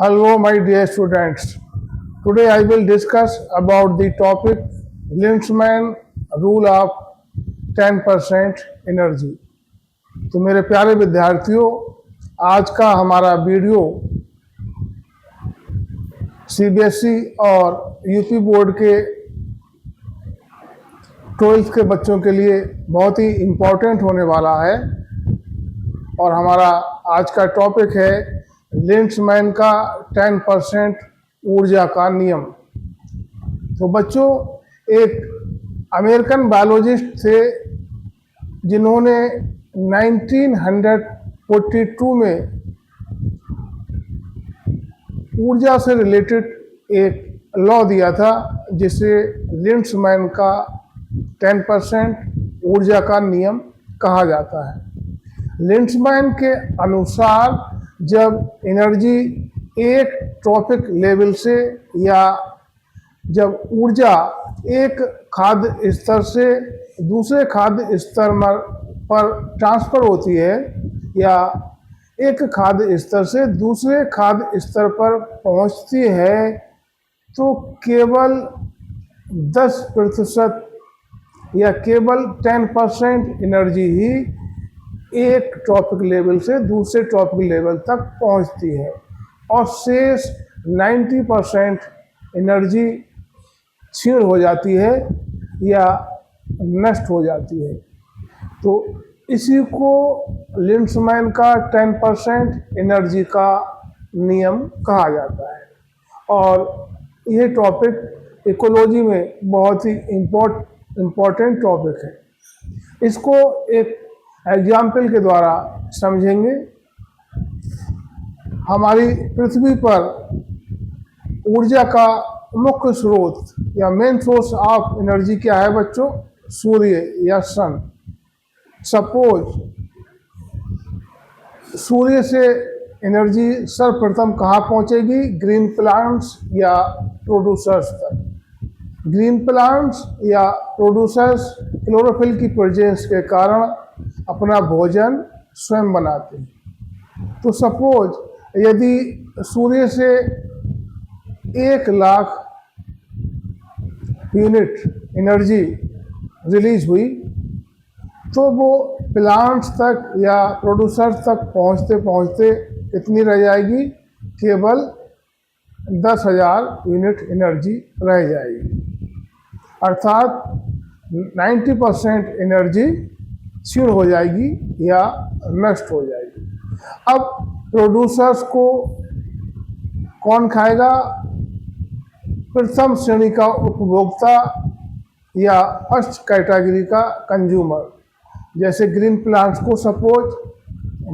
Hello, my dear students. Today I will discuss about the topic Lindsman rule of 10% energy. तो मेरे प्यारे विद्यार्थियों, आज का हमारा वीडियो सीबीएसई और यूपी बोर्ड के 12th के बच्चों के लिए बहुत ही इम्पोर्टेंट होने वाला है। और हमारा आज का टॉपिक है लिंड्समैन का 10% ऊर्जा का नियम। तो बच्चों, एक अमेरिकन बायोलॉजिस्ट थे जिन्होंने 1942 में ऊर्जा से रिलेटेड एक लॉ दिया था जिसे लिंड्समैन का 10% ऊर्जा का नियम कहा जाता है। लिंड्समैन के अनुसार जब एनर्जी एक ट्रॉपिक लेवल से या जब ऊर्जा एक खाद्य स्तर से दूसरे खाद्य स्तर पर ट्रांसफर होती है या एक खाद्य स्तर से दूसरे खाद्य स्तर पर पहुंचती है तो केवल 10% या केवल 10% एनर्जी ही एक ट्रॉपिक लेवल से दूसरे ट्रॉपिक लेवल तक पहुंचती है और शेष 90% एनर्जी क्षीण हो जाती है या नष्ट हो जाती है। तो इसी को लिंड्समैन का 10% एनर्जी का नियम कहा जाता है। और यह टॉपिक इकोलॉजी में बहुत ही इम्पोर्टेंट टॉपिक है। इसको एक एग्जाम्पल के द्वारा समझेंगे। हमारी पृथ्वी पर ऊर्जा का मुख्य स्रोत या मेन सोर्स ऑफ एनर्जी क्या है बच्चों? सूर्य या सन। सपोज सूर्य से एनर्जी सर्वप्रथम कहाँ पहुँचेगी? ग्रीन प्लांट्स या प्रोड्यूसर्स तक। ग्रीन प्लांट्स या प्रोड्यूसर्स क्लोरोफिल की प्रेजेंस के कारण अपना भोजन स्वयं बनाते हैं। तो सपोज यदि सूर्य से 1,00,000 यूनिट एनर्जी रिलीज हुई तो वो प्लांट्स तक या प्रोड्यूसर्स तक पहुंचते पहुंचते कितनी रह जाएगी? केवल 10,000 यूनिट एनर्जी रह जाएगी। अर्थात 90% एनर्जी क्षीण हो जाएगी या नष्ट हो जाएगी। अब प्रोड्यूसर्स को कौन खाएगा? प्रथम श्रेणी का उपभोक्ता या फर्स्ट कैटेगरी का कंज्यूमर। जैसे ग्रीन प्लांट्स को सपोज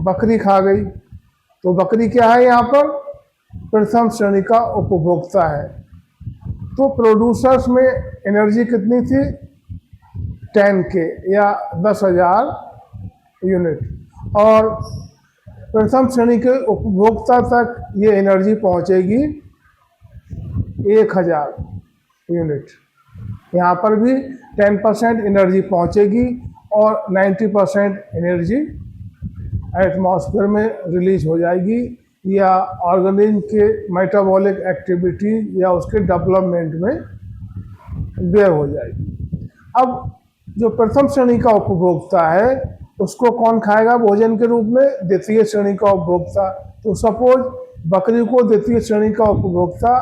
बकरी खा गई तो बकरी क्या है? यहाँ पर प्रथम श्रेणी का उपभोक्ता है। तो प्रोड्यूसर्स में एनर्जी कितनी थी? 10K या 10,000 यूनिट। और प्रथम श्रेणी के उपभोक्ता तक ये एनर्जी पहुंचेगी 1,000 यूनिट। यहाँ पर भी 10% एनर्जी पहुंचेगी और 90% एनर्जी एटमॉस्फेयर में रिलीज हो जाएगी या ऑर्गेनिज्म के मेटाबॉलिक एक्टिविटी या उसके डेवलपमेंट में व्यय हो जाएगी। अब जो प्रथम श्रेणी का उपभोक्ता है उसको कौन खाएगा भोजन के रूप में? द्वितीय श्रेणी का उपभोक्ता। तो सपोज बकरी को द्वितीय श्रेणी का उपभोक्ता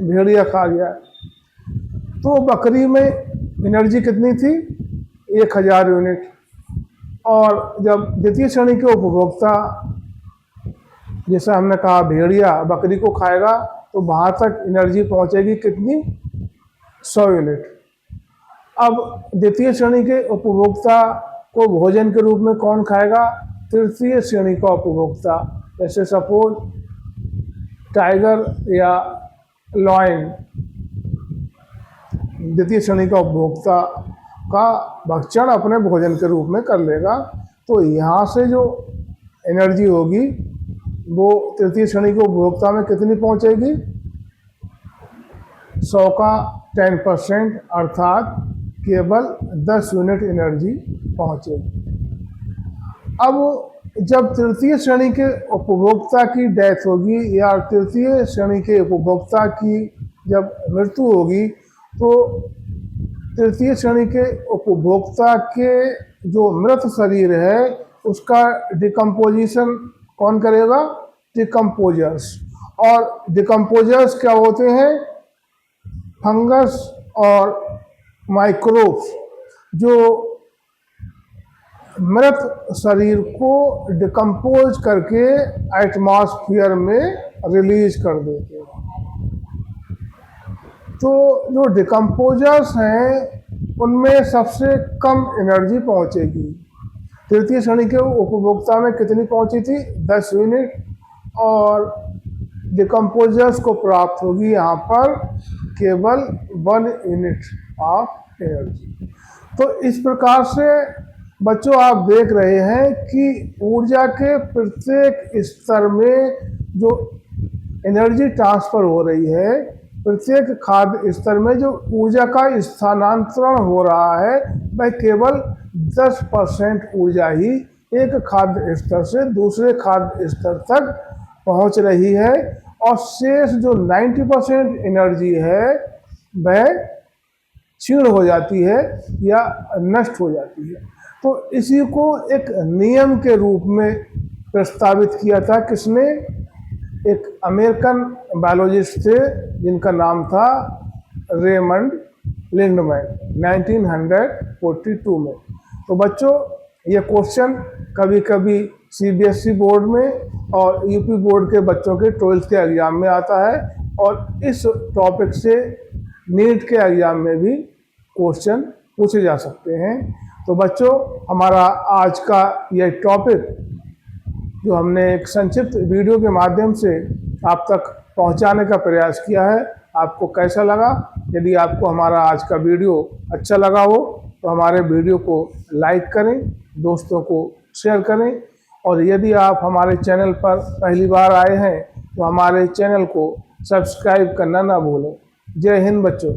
भेड़िया खा गया तो बकरी में एनर्जी कितनी थी? 1,000 यूनिट। और जब द्वितीय श्रेणी के उपभोक्ता जैसा हमने कहा भेड़िया बकरी को खाएगा तो वहाँ तक एनर्जी पहुँचेगी कितनी? 100 यूनिट। अब द्वितीय श्रेणी के उपभोक्ता को भोजन के रूप में कौन खाएगा? तृतीय श्रेणी का उपभोक्ता। जैसे सपोज टाइगर या लॉयन द्वितीय श्रेणी का उपभोक्ता का भक्षण अपने भोजन के रूप में कर लेगा। तो यहाँ से जो एनर्जी होगी वो तृतीय श्रेणी के उपभोक्ता में कितनी पहुँचेगी? 100 का 10% अर्थात केवल 10 यूनिट एनर्जी पहुँचेगी। अब जब तृतीय श्रेणी के उपभोक्ता की डेथ होगी या तृतीय श्रेणी के उपभोक्ता की जब मृत्यु होगी, तो तृतीय श्रेणी के उपभोक्ता के जो मृत शरीर है उसका डिकम्पोजिशन कौन करेगा? डिकम्पोजर्स। और डिकम्पोजर्स क्या होते हैं? फंगस और माइक्रोब्स जो मृत शरीर को डिकम्पोज करके एटमॉस्फेयर में रिलीज कर देते हैं। तो जो डिकम्पोजर्स हैं उनमें सबसे कम एनर्जी पहुंचेगी। तृतीय श्रेणी के उपभोक्ता में कितनी पहुंची थी? 10 यूनिट, और डिकम्पोजर्स को प्राप्त होगी यहाँ पर केवल 1 यूनिट ऑफ एनर्जी। तो इस प्रकार से बच्चों आप देख रहे हैं कि ऊर्जा के प्रत्येक स्तर में जो एनर्जी ट्रांसफर हो रही है, प्रत्येक खाद्य स्तर में जो ऊर्जा का स्थानांतरण हो रहा है, वह केवल 10% ऊर्जा ही एक खाद्य स्तर से दूसरे खाद्य स्तर तक पहुंच रही है, और शेष जो 90% एनर्जी है वह क्षीण हो जाती है या नष्ट हो जाती है। तो इसी को एक नियम के रूप में प्रस्तावित किया था किसने? एक अमेरिकन बायोलॉजिस्ट थे जिनका नाम था रेमंड लिंडमैन, 1942 में। तो बच्चों ये क्वेश्चन कभी कभी सीबीएसई बोर्ड में और यूपी बोर्ड के बच्चों के 12th के एग्जाम में आता है, और इस टॉपिक से नीट के एग्जाम में भी क्वेश्चन पूछे जा सकते हैं। तो बच्चों हमारा आज का यह टॉपिक जो हमने एक संक्षिप्त वीडियो के माध्यम से आप तक पहुंचाने का प्रयास किया है, आपको कैसा लगा? यदि आपको हमारा आज का वीडियो अच्छा लगा हो तो हमारे वीडियो को लाइक करें, दोस्तों को शेयर करें, और यदि आप हमारे चैनल पर पहली बार आए हैं तो हमारे चैनल को सब्सक्राइब करना ना भूलें। जय हिंद बच्चों।